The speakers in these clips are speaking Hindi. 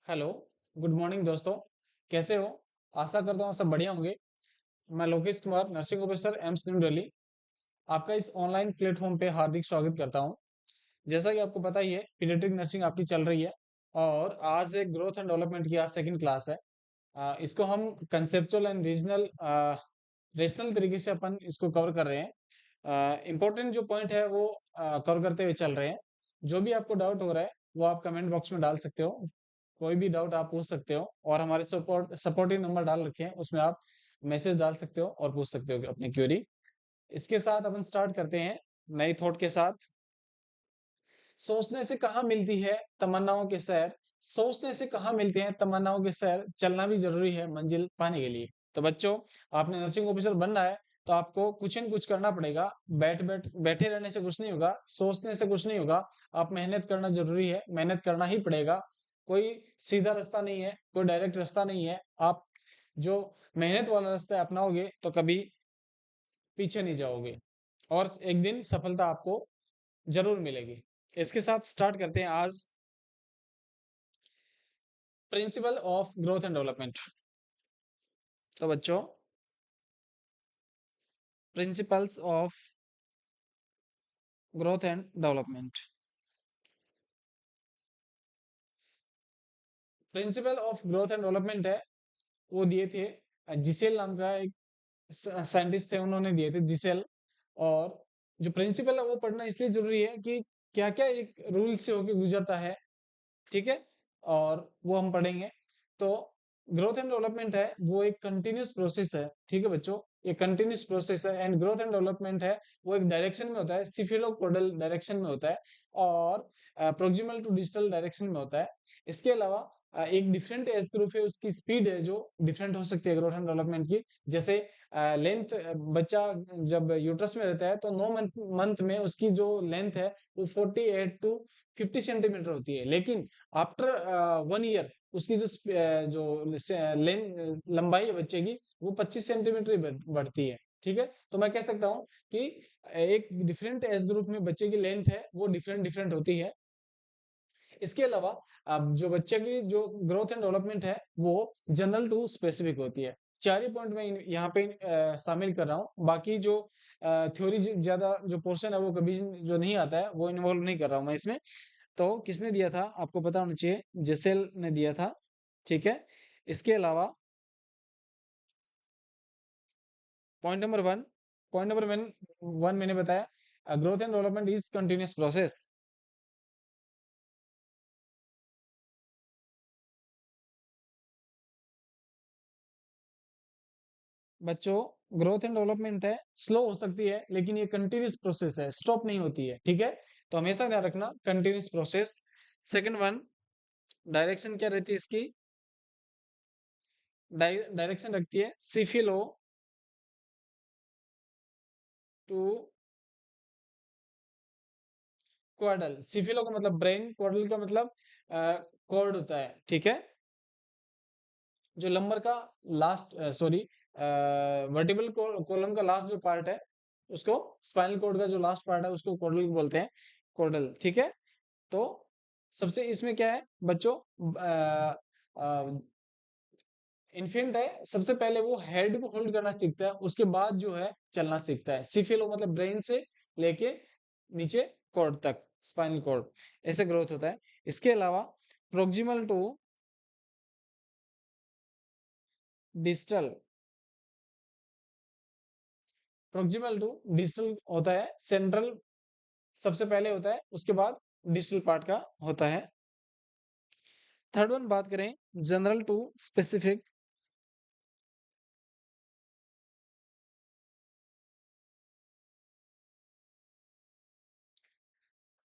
हेलो, गुड मॉर्निंग दोस्तों। कैसे हो? आशा करता हूँ सब बढ़िया होंगे। मैं Lokesh Kumar, nursing officer AIIMS new Delhi, आपका इस ऑनलाइन प्लेटफॉर्म पे हार्दिक स्वागत करता हूँ। जैसा कि आपको पता ही है, पीडियाट्रिक नर्सिंग आपकी चल रही है और आज एक ग्रोथ एंड डेवलपमेंट की आज सेकंड क्लास है। इसको हम कंसेप्चुअल एंड रीजनल रेशनल तरीके से अपन इसको कवर कर रहे हैं। इम्पोर्टेंट जो पॉइंट है वो कवर करते हुए चल रहे हैं। जो भी आपको डाउट हो रहा है वो आप कमेंट बॉक्स में डाल सकते हो। कोई भी डाउट आप पूछ सकते हो और हमारे सपोर्टिव नंबर डाल रखे हैं, उसमें आप मैसेज डाल सकते हो और पूछ सकते हो अपनी क्वेरी। इसके साथ अपन स्टार्ट करते हैं नई थॉट के साथ। सोचने से कहाँ मिलती है तमन्नाओं के सैर, सोचने से कहाँ मिलते हैं तमन्नाओं के सैर, चलना भी जरूरी है मंजिल पाने के लिए। तो बच्चों, आपने नर्सिंग ऑफिसर बनना है तो आपको कुछ न कुछ करना पड़ेगा। बैठे रहने से कुछ नहीं होगा, सोचने से कुछ नहीं होगा। आप मेहनत करना जरूरी है, मेहनत करना ही पड़ेगा। कोई सीधा रास्ता नहीं है, कोई डायरेक्ट रास्ता नहीं है। आप जो मेहनत वाला रास्ता अपनाओगे तो कभी पीछे नहीं जाओगे और एक दिन सफलता आपको जरूर मिलेगी। इसके साथ स्टार्ट करते हैं आज principle of growth and development. तो बच्चों, principles of growth and development, principle of growth and development है वो दिए थे जिसेल नाम का एक साइंटिस्ट थे, उन्होंने दिए थे जिसेल। और जो प्रिंसिपल है वो पढ़ना इसलिए जरूरी है कि क्या क्या एक रूल से होके गुजरता है, ठीक है, और वो हम पढ़ेंगे। तो ग्रोथ एंड डेवलपमेंट है वो एक कंटिन्यूस प्रोसेस है, ठीक है बच्चों। ये कंटिन्यूस प्रोसेस है एंड ग्रोथ एंड डेवलपमेंट है वो एक डायरेक्शन में होता है, सिफिलोपोडल डायरेक्शन में होता है और प्रोक्सिमल टू डिजिटल डायरेक्शन में होता है। इसके अलावा एक डिफरेंट एज ग्रुप है, उसकी स्पीड है जो डिफरेंट हो सकती है ग्रोथ एंड डेवलपमेंट की। जैसे लेंथ, बच्चा जब यूट्रस में रहता है तो 9 मंथ में उसकी जो लेंथ है वो 48 टू 50 सेंटीमीटर होती है, लेकिन आफ्टर 1 ईयर उसकी जो लंबाई है बच्चे की वो 25 सेंटीमीटर ही बढ़ती है। ठीक है, तो मैं कह सकता हूँ कि एक डिफरेंट एज ग्रुप में बच्चे की लेंथ है वो डिफरेंट डिफरेंट होती है। इसके अलावा अब जो बच्चे की जो ग्रोथ एंड डेवलपमेंट है वो जनरल टू स्पेसिफिक होती है। चार ही पॉइंट मैं यहाँ पे शामिल कर रहा हूँ, बाकी जो थ्योरी ज्यादा जो पोर्शन है वो कभी जो नहीं आता है वो इन्वॉल्व नहीं कर रहा हूँ मैं इसमें। तो किसने दिया था आपको पता होना चाहिए, जेसेल ने दिया था, ठीक है। इसके अलावा पॉइंट नंबर 1, पॉइंट नंबर 1 मैंने बताया growth and development is continuous process. बच्चों, ग्रोथ एंड डेवलपमेंट है स्लो हो सकती है लेकिन ये कंटिन्यूस प्रोसेस है, स्टॉप नहीं होती है, ठीक है। तो हमेशा ध्यान रखना continuous process. Second one, direction क्या रहती है इसकी? डायरेक्शन रखती है सिफिलो टू क्वाडल। सिफिलो का मतलब ब्रेन, क्वाडल का मतलब कॉर्ड होता है, ठीक है। जो लंबर का लास्ट, सॉरी, वर्टिबल कॉलम का लास्ट जो पार्ट है उसको, स्पाइनल कॉर्ड का जो लास्ट पार्ट है उसको कॉर्डल बोलते हैं, कॉर्डल, ठीक है। तो सबसे इसमें क्या है बच्चों, इन्फेंट है सबसे पहले वो हेड को होल्ड करना सीखता है, उसके बाद जो है चलना सीखता है। सिफिलो मतलब ब्रेन से लेके नीचे कॉर्ड तक, स्पाइनल कॉर्ड, ऐसे ग्रोथ होता है। इसके अलावा proximal to digital, proximal to digital होता है, सेंट्रल सबसे पहले होता है, उसके बाद डिजिटल पार्ट का होता है। थर्ड वन बात करें, जनरल टू स्पेसिफिक।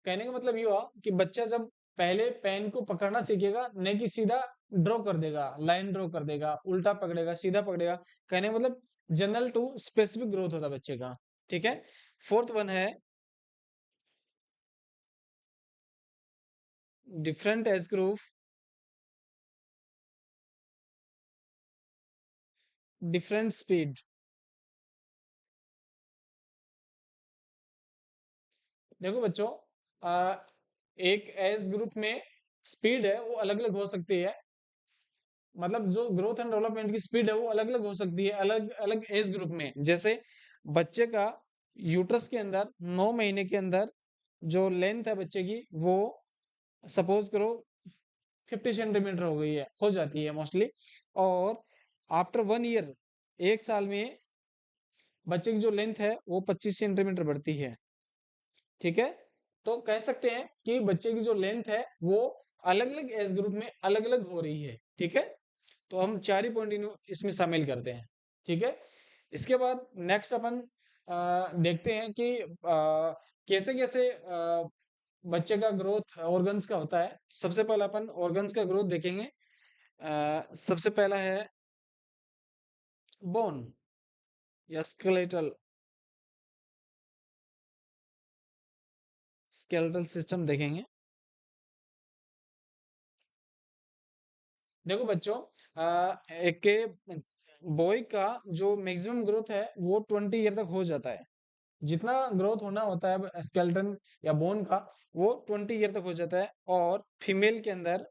कहने का मतलब ये हुआ कि बच्चा जब पहले पेन को पकड़ना सीखेगा, नहीं कि सीधा ड्रॉ कर देगा, लाइन ड्रॉ कर देगा, उल्टा पकड़ेगा, सीधा पकड़ेगा। कहने का मतलब जनरल टू स्पेसिफिक ग्रोथ होता है बच्चे का, ठीक है। फोर्थ वन है different age group, different speed. देखो बच्चों, एक एज ग्रुप में स्पीड है वो अलग अलग हो सकती है। मतलब जो ग्रोथ एंड डेवलपमेंट की स्पीड है वो अलग अलग हो सकती है अलग अलग एज ग्रुप में। जैसे बच्चे का यूट्रस के अंदर 9 महीने के अंदर जो लेंथ है बच्चे की वो सपोज करो 50 सेंटीमीटर हो गई है, हो जाती है मोस्टली। और आफ्टर 1 ईयर, 1 साल में बच्चे की जो लेंथ है वो 25 सेंटीमीटर बढ़ती है। ठीक है, तो कह सकते हैं कि बच्चे की जो लेंथ है वो अलग अलग एज ग्रुप में अलग अलग हो रही है। ठीक है, तो हम 4 ही पॉइंट इसमें शामिल करते हैं। ठीक है, इसके बाद नेक्स्ट अपन देखते हैं कि कैसे कैसे बच्चे का ग्रोथ ऑर्गन्स का होता है। सबसे पहले अपन ऑर्गन्स का ग्रोथ देखेंगे। सबसे पहला है बोन या स्केलेटल स्केलेटल सिस्टम देखेंगे। देखो बच्चों, एक बॉय का जो मैक्सिमम ग्रोथ है वो 20 ईयर तक हो जाता है। जितना ग्रोथ होना होता है स्केलेटन या बोन का वो 20 ईयर तक हो जाता है। और फीमेल के अंदर,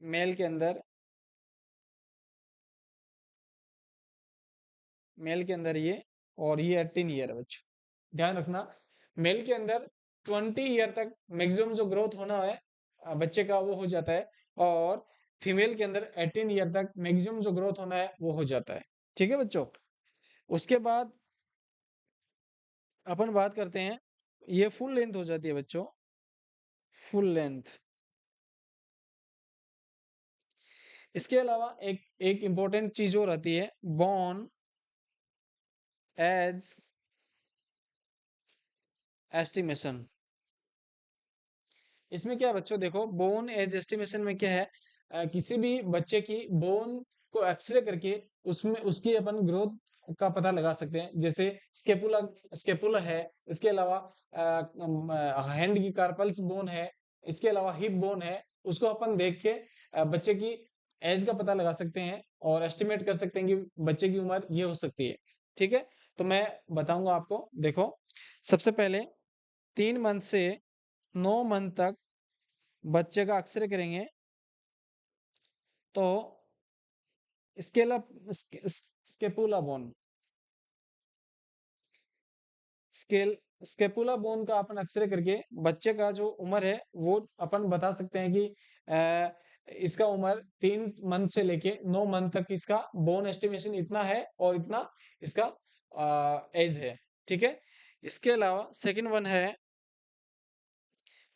मेल के अंदर मेल के अंदर ये, और ये 18 ईयर है बच्चों। ध्यान रखना, मेल के अंदर 20 ईयर तक मैक्सिमम जो ग्रोथ होना है बच्चे का वो हो जाता है। और फीमेल के अंदर 18 ईयर तक मैक्सिमम जो ग्रोथ होना है वो हो जाता है। ठीक है बच्चों, उसके बाद अपन बात करते हैं, ये फुल लेंथ हो जाती है बच्चों, फुल लेंथ। इसके अलावा एक एक इंपॉर्टेंट चीज और आती है, बॉर्न एज एस्टिमेशन। इसमें क्या है बच्चों, देखो बोन एज एस्टिमेशन में क्या है, किसी भी बच्चे की बोन को एक्सरे करके उसमें उसकी अपन ग्रोथ का पता लगा सकते हैं। जैसे स्केपुला स्केपुला है, इसके अलावा हैंड की कार्पल्स बोन है, इसके अलावा हिप बोन है। उसको अपन देख के बच्चे की एज का पता लगा सकते हैं और एस्टिमेट कर सकते हैं कि बच्चे की उम्र ये हो सकती है। ठीक है, तो मैं बताऊंगा आपको। देखो, सबसे पहले 3 मंथ से 9 मंथ तक बच्चे का एक्सरे करेंगे तो scale scapula bone, scale scapula bone का अपन एक्सरे करके बच्चे का जो उम्र है वो अपन बता सकते हैं कि इसका उम्र 3 मंथ से लेके 9 मंथ तक इसका बोन एस्टिमेशन इतना है और इतना इसका एज है। ठीक है, इसके अलावा सेकंड वन है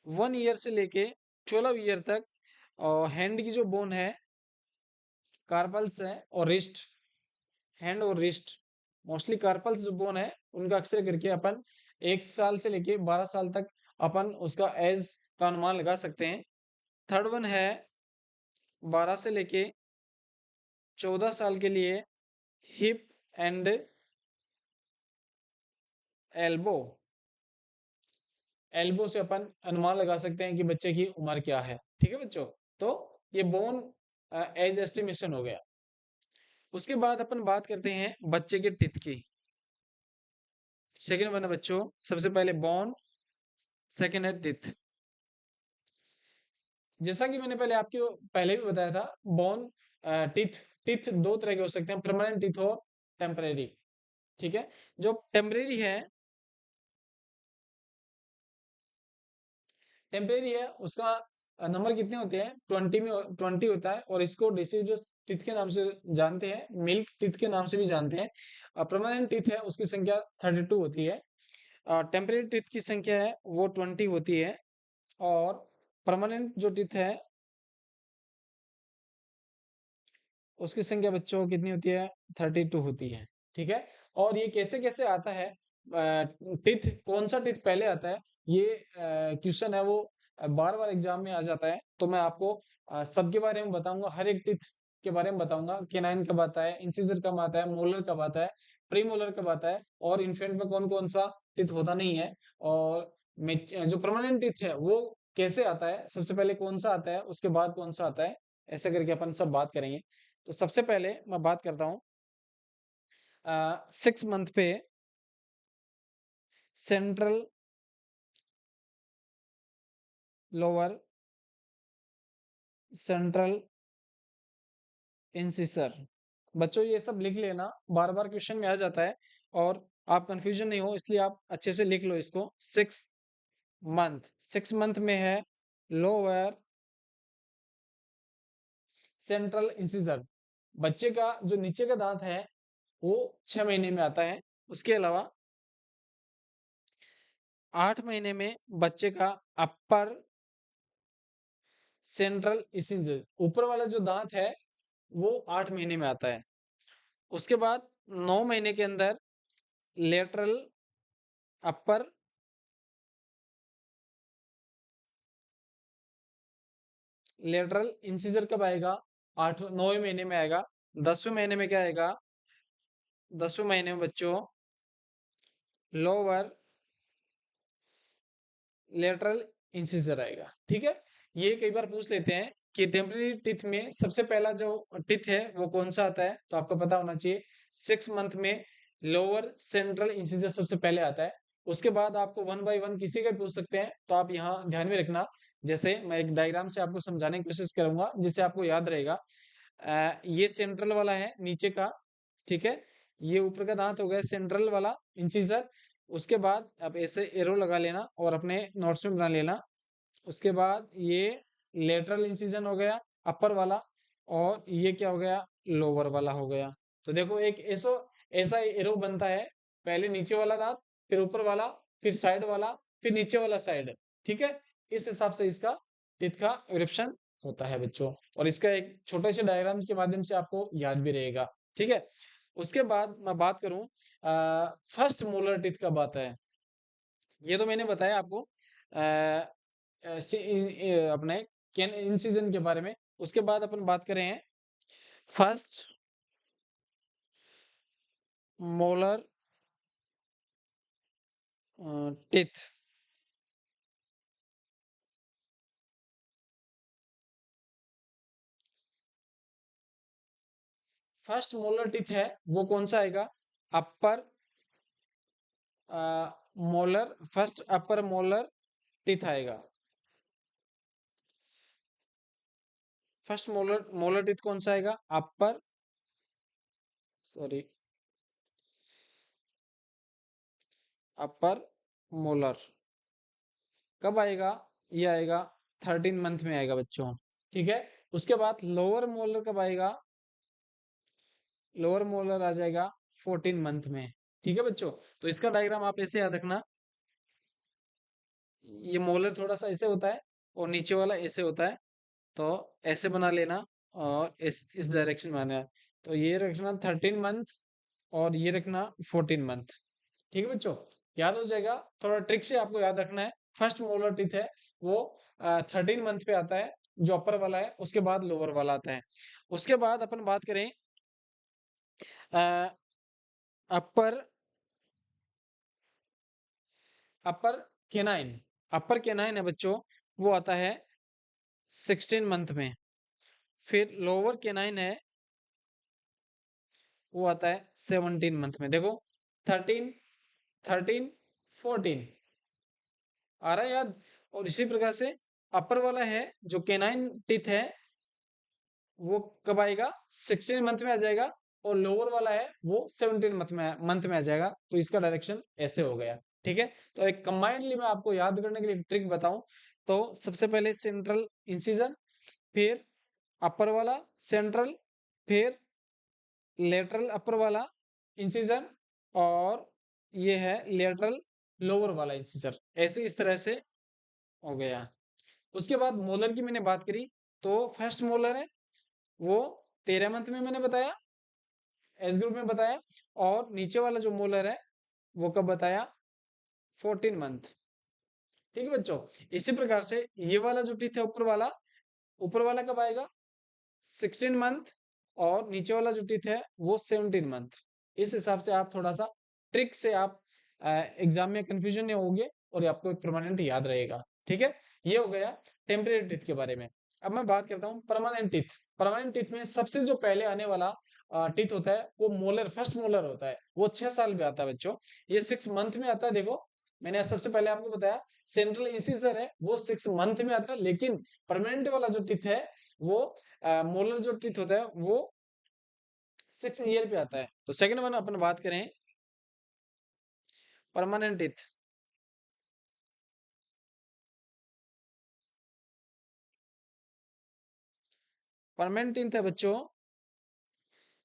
1 ईयर से लेके 12 ईयर तक हैंड की जो बोन है, कार्पल्स है और रिस्ट, हैंड और रिस्ट, मोस्टली कार्पल्स जो बोन है उनका एक्सरे करके अपन 1 साल से लेके 12 साल तक अपन उसका एज का अनुमान लगा सकते हैं। थर्ड वन है 12 से लेके 14 साल के लिए हिप एंड एल्बो, एल्बो से अपन अनुमान लगा सकते हैं कि बच्चे की उम्र क्या है। ठीक है बच्चों, तो ये बोन एज एस्टिमेशन हो गया। उसके बाद अपन बात करते हैं बच्चे के टिथ की। सेकेंड वन है बच्चों, सबसे पहले बोन, सेकेंड है टिथ। जैसा कि मैंने पहले आपको पहले भी बताया था, बोन टीथ टीथ दो तरह के हो सकते हैं, परमानेंट टीथ और टेम्परेरी। ठीक है, जो टेम्परेरी है, टेम्परेरी है उसका नंबर कितने होते हैं, 20 में 20 होता है। और इसको डिसीजस टीथ के नाम से जानते हैं, मिल्क टीथ के नाम से भी जानते हैं। परमानेंट टीथ है उसकी संख्या 32 होती है। टेम्परेरी टीथ की संख्या है वो 20 होती है। और परमानेंट जो टीथ है उसकी संख्या बच्चों कितनी होती है, 32 होती है। ठीक है, और ये कैसे कैसे आता है, टिथ कौन सा टिथ पहले आता है, ये क्वेश्चन है वो बार बार एग्जाम में आ जाता है। तो मैं आपको सबके बारे में बताऊंगा, हर एक टिथ के बारे में बताऊंगा। केनाइन कब आता है, इंसिजर कब आता है, मोलर कब आता है, प्रीमोलर कब आता है, और इन्फेंट में कौन कौन सा टिथ होता नहीं है। और जो परमानेंट टिथ है वो कैसे आता है, सबसे पहले कौन सा आता है, उसके बाद कौन सा आता है, ऐसा करके अपन सब बात करेंगे। तो सबसे पहले मैं बात करता हूँ 6 मंथ पे सेंट्रल लोअर सेंट्रल इंसिसर। बच्चों ये सब लिख लेना, बार बार क्वेश्चन में आ जाता है और आप कंफ्यूजन नहीं हो इसलिए आप अच्छे से लिख लो इसको। 6 मंथ, 6 मंथ में है लोअर सेंट्रल इंसिजर। बच्चे का जो नीचे का दांत है वो 6 महीने में आता है। उसके अलावा 8 महीने में बच्चे का अपर सेंट्रल इंसिजर, ऊपर वाला जो दांत है वो 8 महीने में आता है। उसके बाद 9 महीने के अंदर लेटरल अपर लेटरल इंसिजर कब आएगा? 9वें महीने में आएगा। 10वें महीने में क्या आएगा? 10वें महीने में बच्चों लोअर लेटरल इंसिजर आएगा। ठीक है, ये कई बार पूछ लेते हैं कि टेम्पररी टिथ में सबसे पहला जो टिथ है वो कौन सा आता है, तो आपको पता होना चाहिए 6 मंथ में लोअर सेंट्रल इंसिजर सबसे पहले आता है। उसके बाद आपको 1 बाय 1 किसी का भी पूछ सकते हैं, तो आप यहाँ ध्यान में रखना। जैसे मैं एक डायग्राम से आपको समझाने की कोशिश करूंगा जिससे आपको याद रहेगा। ये सेंट्रल वाला है नीचे का, ठीक है, ये ऊपर का दांत हो गया सेंट्रल वाला इंसिजर। उसके बाद आप ऐसे एरो लगा लेना और अपने नोट्स में बना लेना। उसके बाद ये लेटरल इंसिजन हो गया अपर वाला, और ये क्या हो गया? लोअर वाला हो गया। तो देखो एक ऐसा ऐसा एरो बनता है, पहले नीचे वाला दांत, फिर ऊपर वाला, फिर साइड वाला, फिर नीचे वाला साइड। ठीक है, इस हिसाब से इसका टीथ का इरप्शन होता है बच्चों, और इसका एक छोटे से डायग्राम के माध्यम से आपको याद भी रहेगा। ठीक है, उसके बाद मैं बात करूं फर्स्ट मोलर टीथ कब आता है। ये तो मैंने बताया आपको अपने कैन इंसिजन के बारे में। उसके बाद अपन बात करें हैं first molar teeth. First molar teeth है वो कौन सा आएगा? अपर मोलर, फर्स्ट अपर मोलर टिथ आएगा। फर्स्ट मोलर मोलर टिथ कौन सा आएगा? अपर, सॉरी, अपर मोलर कब आएगा? ये आएगा 13 मंथ में आएगा बच्चों। ठीक है, उसके बाद लोअर मोलर कब आएगा? लोअर मोलर आ जाएगा 14 मंथ में। ठीक है बच्चों, तो इसका डायग्राम आप ऐसे याद रखना। ये मोलर थोड़ा सा ऐसे होता है और नीचे वाला ऐसे होता है, तो ऐसे बना लेना और इस डायरेक्शन में आना है। तो ये रखना 13 मंथ और ये रखना 14 मंथ। ठीक है बच्चों, याद हो जाएगा। थोड़ा ट्रिक से आपको याद रखना है। फर्स्ट मोलर टीथ है वो 13 मंथ पे आता है, जो अपर वाला है। उसके बाद लोअर वाला आता है। उसके बाद अपन बात करें अपर अपर केनाइन। अपर केनाइन है बच्चों, वो आता है 16 मंथ में। फिर लोअर केनाइन है वो आता है 17 मंथ में। देखो 13, 13, 14 आ रहा है याद। और इसी प्रकार से अपर वाला है जो केनाइन टीथ है वो कब आएगा? 16 मंथ में आ जाएगा। और लोअर वाला है वो 17 मंथ में आ जाएगा। तो इसका डायरेक्शन ऐसे हो गया। ठीक है, तो एक कंबाइंडली मैं आपको याद करने के लिए एक ट्रिक बताऊं, तो सबसे पहले सेंट्रल इंसिजन, फिर अपर वाला सेंट्रल, फिर लेटरल अपर वाला इंसिजन, और ये है लेटरल लोअर वाला इंसिजर। ऐसे इस तरह से हो गया। उसके बाद मोलर की मैंने बात करी, तो फर्स्ट मोलर है वो 13 मंथ में मैंने बताया, एज ग्रुप में बताया। और नीचे वाला जो मोलर है वो कब बताया? 14 मंथ। ठीक है बच्चों, इसी प्रकार से ये वाला जो टीथ है ऊपर वाला कब आएगा? 16 मंथ। और नीचे वाला जो टीथ है वो 17 मंथ। इस हिसाब से आप थोड़ा सा ट्रिक से आप एग्जाम में कंफ्यूजन नहीं होगे और ये आपको परमानेंट याद रहेगा। ठीक है, ये हो गया टेम्परेरी टीथ के बारे में। अब मैं बात करता हूँ परमानेंट टीथ। परमानेंट टीथ में सबसे जो पहले आने वाला टीथ होता है वो मोलर, फर्स्ट मोलर होता है। वो 6 साल में आता है बच्चों। ये 6 मंथ में आता है देखो, मैंने सबसे पहले आपको बताया सेंट्रल इंसिसर है वो 6 मंथ में आता है, लेकिन परमानेंट वाला जो टीथ है वो मोलर जो टीथ होता है वो 6 ईयर पे आता है। तो सेकंड वन अपन बात करें परमानेंट टीथ। परमानेंट टीथ है बच्चों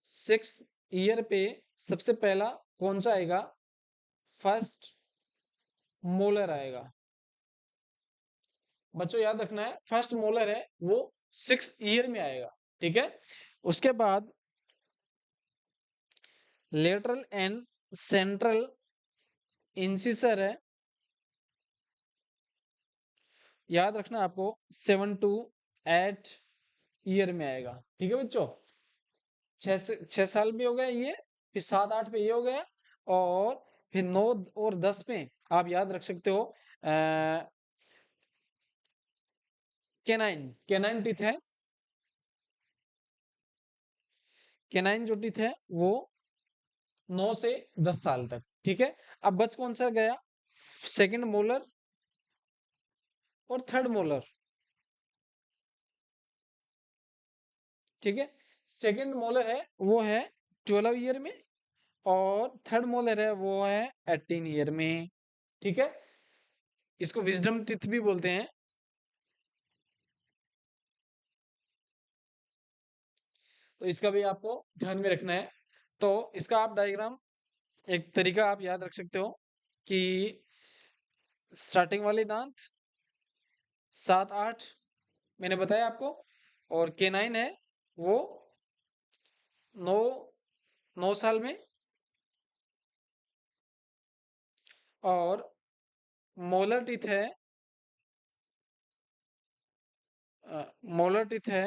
6 ईयर पे सबसे पहला कौन सा आएगा? फर्स्ट मोलर आएगा। बच्चों याद रखना है फर्स्ट मोलर है वो 6 ईयर में आएगा, ठीक है। उसके बाद लेटरल एंड सेंट्रल इंसिसर है, याद रखना आपको 7 to 8 ईयर में आएगा, ठीक है बच्चों। 6 साल में हो गया ये, फिर 7-8 पे ये हो गया, और फिर 9 और 10 में आप याद रख सकते हो केनाइन। केनाइन टीथ है, केनाइन जो टीथ है वो 9 से 10 साल तक, ठीक है। अब बच कौन सा गया? सेकंड मोलर और थर्ड मोलर, ठीक है। सेकंड मोलर है वो है 12 ईयर में, और थर्ड मोलर है वो है 18 ईयर में, ठीक है। इसको विजडम टीथ भी बोलते हैं। तो इसका भी आपको ध्यान में रखना है। तो इसका आप डायग्राम एक तरीका आप याद रख सकते हो कि स्टार्टिंग वाले दांत 7-8 मैंने बताया आपको, और केनाइन है वो 9 9 साल में, और मोलर टीथ है मोलर टीथ है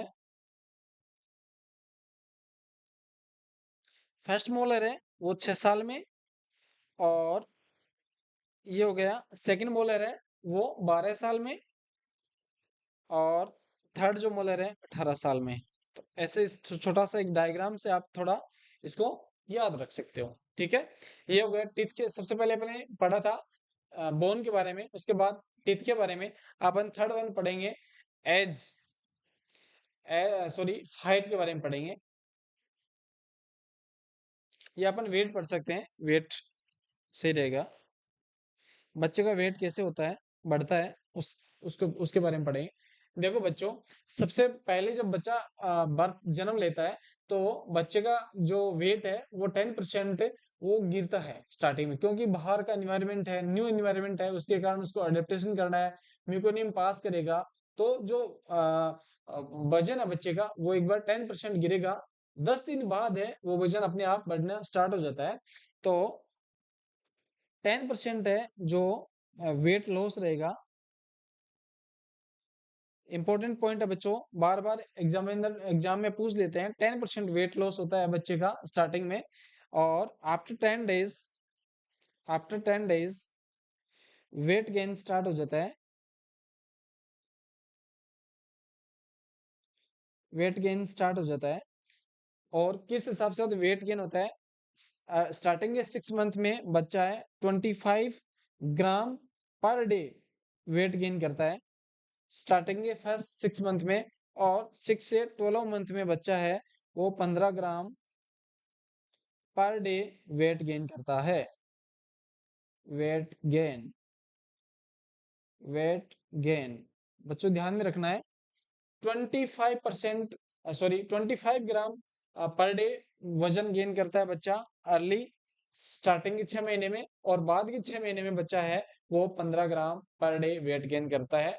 फर्स्ट मोलर है वो 6 साल में, और ये हो गया सेकंड मोलर है वो 12 साल में, और थर्ड जो मोलर है 18 साल में। तो ऐसे इस छोटा सा एक डायग्राम से आप थोड़ा इसको याद रख सकते हो, ठीक है। ये हो गया टीथ के, सबसे पहले अपने पढ़ा था बोन के बारे में, उसके बाद टीथ के बारे में। अपन थर्ड वन पढ़ेंगे एज सॉरी हाइट के बारे में पढ़ेंगे। ये अपन वेट पढ़ सकते हैं, वेट सही रहेगा। बच्चे का वेट कैसे होता है, बढ़ता है, उसको उसके बारे में पढ़ेंगे। देखो बच्चों, सबसे पहले जब बच्चा बर्थ जन्म लेता है तो बच्चे का जो वेट है वो 10% वो गिरता है स्टार्टिंग में, क्योंकि बाहर का एनवायरनमेंट है, न्यू एनवायरनमेंट है, उसके कारण उसको अडेप्टेशन करना है, म्यूकोनियम पास करेगा। तो जो वजन है बच्चे का वो एक बार 10% गिरेगा, 10 दिन बाद है वो वजन अपने आप बढ़ना स्टार्ट हो जाता है। तो 10% है जो वेट लॉस रहेगा। इंपॉर्टेंट पॉइंट है बच्चों, बार बार एग्जाम में पूछ लेते हैं। 10% वेट लॉस होता है बच्चे का स्टार्टिंग में, और after 10 days weight gain start हो जाता है। वेट गेन स्टार्ट हो जाता है, और किस हिसाब से वेट गेन होता है? स्टार्टिंग के 6 मंथ में बच्चा है 25 ग्राम पर डे वेट गेन करता है स्टार्टिंग के फर्स्ट 6 मंथ में, और 6 से 12 मंथ में बच्चा है वो 15 ग्राम पर डे वेट गेन करता है। वेट गेन, वेट गेन बच्चों ध्यान में रखना है। 25% 25 ग्राम पर डे वजन गेन करता है बच्चा अर्ली स्टार्टिंग के 6 महीने में, और बाद के 6 महीने में बच्चा है वो 15 ग्राम पर डे वेट गेन करता है,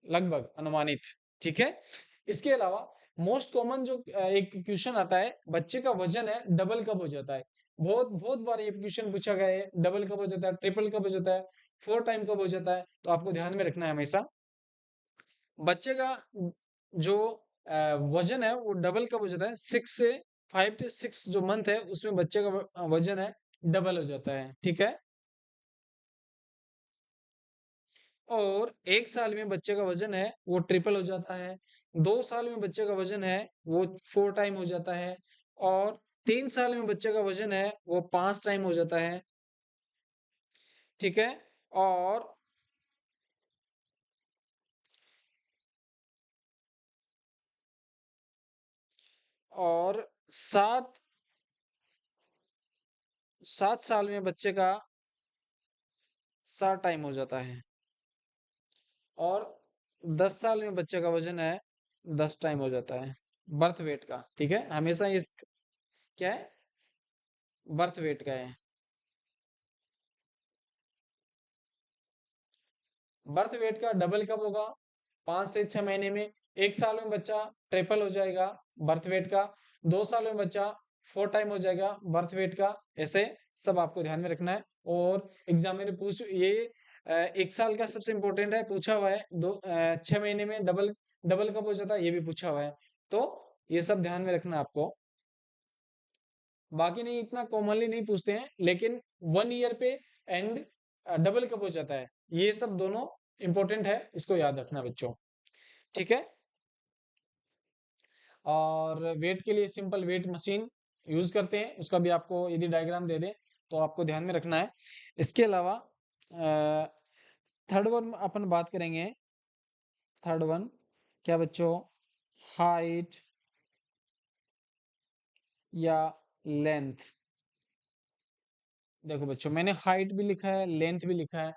लगभग अनुमानित, ठीक है। इसके अलावा मोस्ट कॉमन जो एक क्वेश्चन आता है, बच्चे का वजन है डबल कब हो जाता है? बहुत बहुत बार ये क्वेश्चन पूछा गया है, डबल कब हो जाता है, ट्रिपल कब हो जाता है, 4 टाइम कब हो जाता है? तो आपको ध्यान में रखना है हमेशा बच्चे का जो वजन है वो डबल कब हो जाता है? 5 से 6 जो मंथ है उसमें बच्चे का वजन है डबल हो जाता है, ठीक है। और 1 साल में बच्चे का वजन है वो ट्रिपल हो जाता है, 2 साल में बच्चे का वजन है वो 4 टाइम हो जाता है, और 3 साल में बच्चे का वजन है वो 5 टाइम हो जाता है, ठीक है। और और 7 साल में बच्चे का 7 टाइम हो जाता है। और 10 साल में बच्चे का वजन है 10 टाइम हो जाता है बर्थ वेट का। ठीक है, हमेशा ये क्या है, बर्थ वेट का है। बर्थ वेट का डबल कब होगा? 5 से 6 महीने में। 1 साल में बच्चा ट्रिपल हो जाएगा बर्थ वेट का। 2 साल में बच्चा 4 टाइम हो जाएगा बर्थ वेट का। ऐसे सब आपको ध्यान में रखना है। और एग्जाम में पूछ ये 1 साल का सबसे इंपॉर्टेंट है, पूछा हुआ है। 6 महीने में डबल डबल कब हो जाता है, ये भी पूछा हुआ है। तो ये सब ध्यान में रखना है आपको। बाकी नहीं, इतना कॉमनली नहीं पूछते हैं, लेकिन 1 ईयर पे एंड डबल कब हो जाता है, ये सब दोनों इंपॉर्टेंट है, इसको याद रखना बच्चों। ठीक है। और वेट के लिए सिंपल वेट मशीन यूज करते हैं, उसका भी आपको यदि डायग्राम दे दें तो आपको ध्यान में रखना है। इसके अलावा थर्ड वन अपन बात करेंगे। थर्ड वन क्या बच्चों? हाइट या लेंथ। देखो बच्चों, मैंने हाइट भी लिखा है, लेंथ भी लिखा है।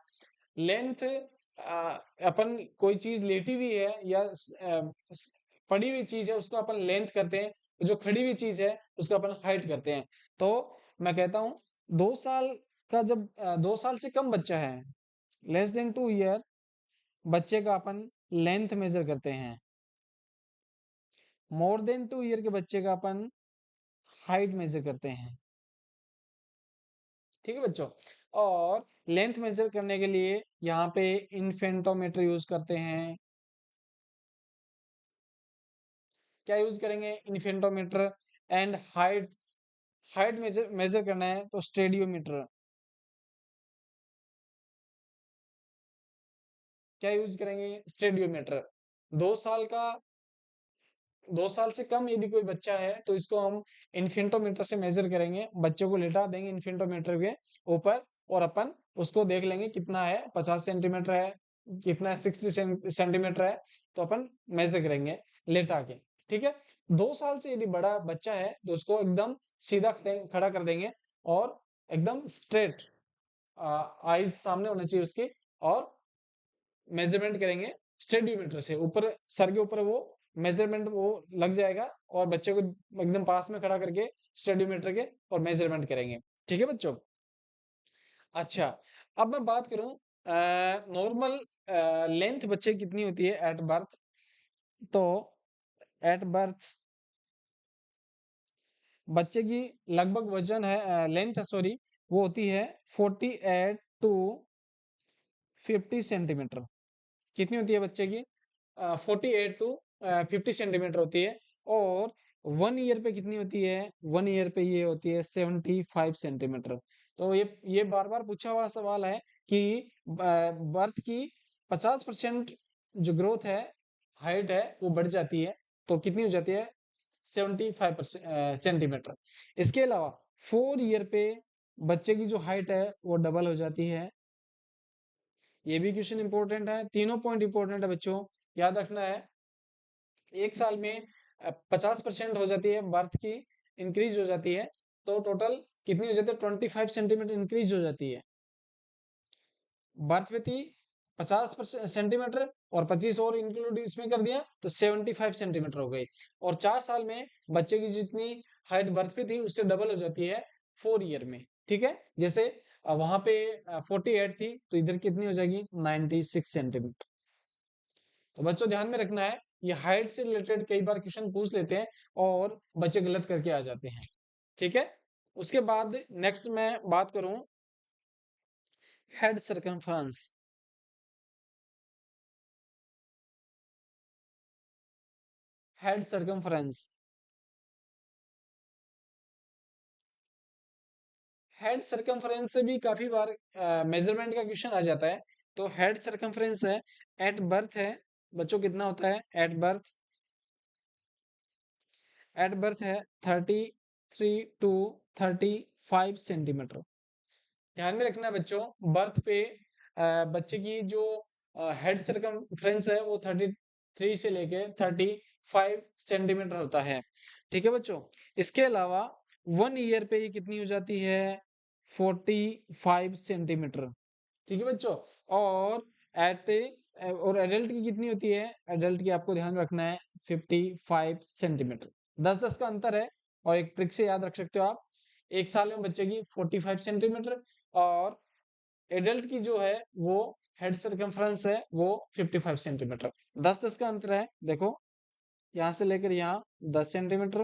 लेंथ, अपन कोई चीज लेटी हुई है या पड़ी हुई चीज है उसको अपन लेंथ करते हैं, जो खड़ी हुई चीज है उसको अपन हाइट करते हैं। तो मैं कहता हूँ 2 साल का, जब 2 साल से कम बच्चा है, लेस देन 2 ईयर, बच्चे का अपन लेंथ मेजर करते हैं। मोर देन 2 ईयर के बच्चे का अपन हाइट मेजर करते हैं। ठीक है बच्चों। और लेंथ मेजर करने के लिए यहाँ पे इन्फेंटोमीटर यूज करते हैं। क्या यूज करेंगे? Infantometer. And height, height measure measure करना है तो स्टेडियोमीटर। क्या यूज करेंगे? स्टेडियोमीटर। 2 साल का, 2 साल से कम यदि कोई बच्चा है तो इसको हम इन्फेंटोमीटर से मेजर करेंगे। बच्चे को लेटा देंगे इन्फेंटोमीटर के ऊपर और अपन उसको देख लेंगे कितना है, 50 सेंटीमीटर है, कितना है, 60 सेंटीमीटर है, तो अपन मेजर करेंगे लेटा के। ठीक है। 2 साल से यदि बड़ा बच्चा है तो उसको एकदम सीधा खड़ा कर देंगे और एकदम स्ट्रेट, आईज सामने होना चाहिए उसके, और मेजरमेंट करेंगे स्टेडियोमीटर से। ऊपर सर के ऊपर वो मेजरमेंट वो लग जाएगा और बच्चे को एकदम पास में खड़ा करके स्टेडियोमीटर के और मेजरमेंट करेंगे। ठीक है बच्चों। अच्छा, अब मैं बात करूं नॉर्मल लेंथ बच्चे की कितनी होती है एट बर्थ। तो एट बर्थ बच्चे की लगभग वजन है, लेंथ है सॉरी, वो होती है 48 टू 50 सेंटीमीटर। कितनी होती है बच्चे की? 48 टू 50 सेंटीमीटर होती है। और 1 ईयर पे कितनी होती है? 1 ईयर पे ये होती है 75 सेंटीमीटर। तो ये बार बार पूछा हुआ सवाल है कि बर्थ की 50% जो ग्रोथ है, हाइट है, वो बढ़ जाती है, तो कितनी हो जाती है? 75 सेंटीमीटर। इसके अलावा 4 ईयर पे बच्चे की जो हाइट है वो डबल हो जाती है। ये भी क्वेश्चन इंपॉर्टेंट है, तीनों पॉइंट इंपॉर्टेंट है बच्चों, याद रखना है। 1 साल में 50% हो जाती है बर्थ की, इंक्रीज हो जाती है, तो टोटल कितनी हो जाती है? 25 सेंटीमीटर इंक्रीज हो जाती है। बर्थ पे थी 50 सेंटीमीटर और 25 और इंक्लूड इसमें कर दिया तो 75 सेंटीमीटर हो गई। और 4 साल में बच्चे की जितनी हाइट बर्थ पे थी उससे डबल हो जाती है 4 ईयर में। ठीक है। जैसे वहां पे 48 थी तो इधर कितनी हो जाएगी? 96 सेंटीमीटर। तो बच्चों ध्यान में रखना है, ये हाइट से रिलेटेड कई बार क्वेश्चन पूछ लेते हैं और बच्चे गलत करके आ जाते हैं। ठीक है। उसके बाद नेक्स्ट मैं बात करूं head circumference. Head circumference, head circumference से भी काफी बार मेजरमेंट का क्वेश्चन आ जाता है। तो हेड सर्कमफ्रेंस है एट बर्थ है बच्चों, कितना होता है एट बर्थ? एट बर्थ है 33 टू 35 सेंटीमीटर। ध्यान में रखना बच्चों, बर्थ पे बच्चे की जो हेड सरकमफ्रेंस है वो 33 से लेके 35 सेंटीमीटर होता है। ठीक है बच्चों, इसके अलावा 1 ईयर पे ये कितनी हो जाती है, 45 सेंटीमीटर। ठीक है बच्चों, और एट और एडल्ट की कितनी होती है, एडल्ट की आपको ध्यान रखना है 55 सेंटीमीटर। 10-10 का अंतर है, और एक ट्रिक से याद रख सकते हो आप, एक साल में बच्चे की 45 सेंटीमीटर, और एडल्ट की जो है वो हेड सरकमफ्रेंस है वो 55 सेंटीमीटर। 10-10 का अंतर है, देखो यहाँ से लेकर यहाँ 10 सेंटीमीटर,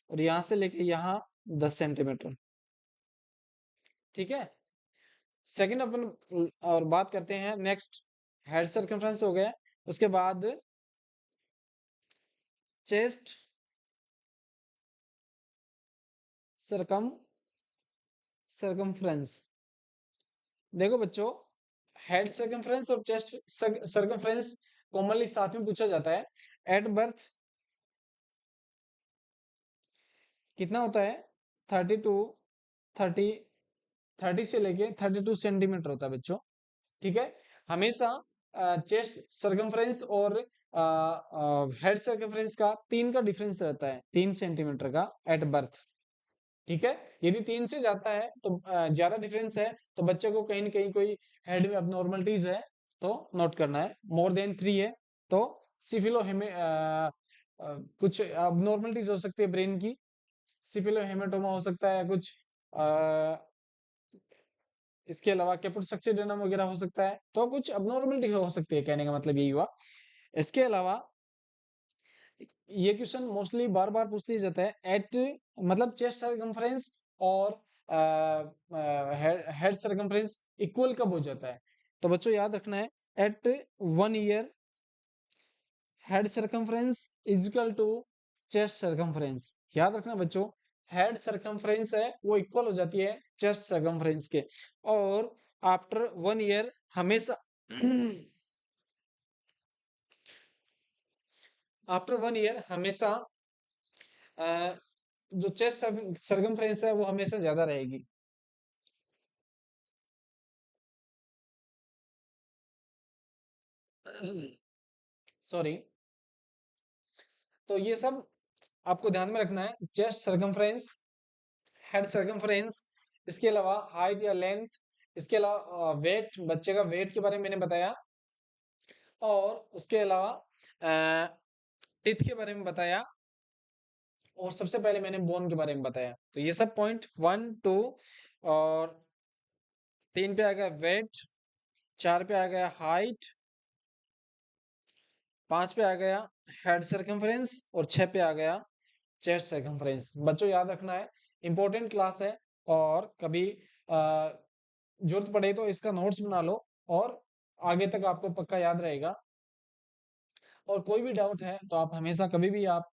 और यहाँ से लेकर यहाँ 10 सेंटीमीटर। ठीक है, सेकंड अपन और बात करते हैं नेक्स्ट, हेड सर्कमफ्रेंस हो गया, उसके बाद चेस्ट सरकम सरकमफ्रेंस। देखो बच्चों, हेड सर्कमफ्रेंस और चेस्ट सर्कमफ्रेंस कॉमनली साथ में पूछा जाता है। एट बर्थ कितना होता है, 32 30 30 से लेके 32 सेंटीमीटर होता है बच्चों। ठीक है, हमेशा चेस्ट सर्कमफ्रेंस और हेड सर्कमफ्रेंस का 3 का डिफरेंस रहता है, 3 सेंटीमीटर का एट बर्थ। ठीक है, यदि 3 से जाता है तो ज्यादा डिफरेंस है तो बच्चे को कहीं ना कहीं कोई हेड में अबनॉर्मलिटीज है तो नोट करना है। मोर देन 3 है तो सिफिलो कुछ अबनॉर्मलिटीज हो सकती है ब्रेन की, सिफिलो हेमेटोमा हो सकता है कुछ, इसके अलावा कैपुट सक्सेडेनम वगैरह हो सकता है, तो कुछ अबनॉर्मलिटी हो सकती है, कहने का मतलब यही हुआ। इसके अलावा ये क्वेश्चन मोस्टली बार बार पूछ लिया जाता है, एट मतलब चेस्ट सर्कमफ्रेंस और हेड सर्कमफ्रेंस इक्वल कब हो जाता है, तो बच्चों याद रखना है, at 1 year head circumference is equal to chest circumference. याद रखना बच्चों, हेड सर्कमफ्रेंस है वो इक्वल हो जाती है चेस्ट सर्कमफ्रेंस के, और आफ्टर 1 ईयर हमेशा आफ्टर 1 ईयर हमेशा जो चेस्ट सर्कमफ्रेंस है वो हमेशा ज्यादा रहेगी। सॉरी, तो ये सब आपको ध्यान में रखना है, चेस्ट सर्कमफ्रेंस, हेड सर्कमफ्रेंस, इसके अलावा हाइट या लेंथ, इसके अलावा वेट, बच्चे का वेट के बारे में मैंने बताया, और उसके अलावा टीथ के बारे में बताया, और सबसे पहले मैंने बोन के बारे में बताया। तो ये सब पॉइंट 1 2 और 3 पे आ गया वेट, 4 पे आ गया हाइट, 5 पे आ गया हेड सर्कमफ्रेंस, और 6 पे आ गया चेस्ट सर्कमफ्रेंस। बच्चों याद रखना है, इंपॉर्टेंट क्लास है, और कभी जरूरत पड़े तो इसका नोट्स बना लो, और आगे तक आपको पक्का याद रहेगा। और कोई भी डाउट है तो आप हमेशा कभी भी आप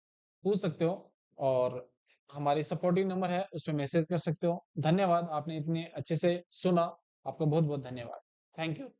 पूछ सकते हो, और हमारी सपोर्टिव नंबर है उस पर मैसेज कर सकते हो। धन्यवाद, आपने इतने अच्छे से सुना, आपका बहुत बहुत धन्यवाद। Thank you.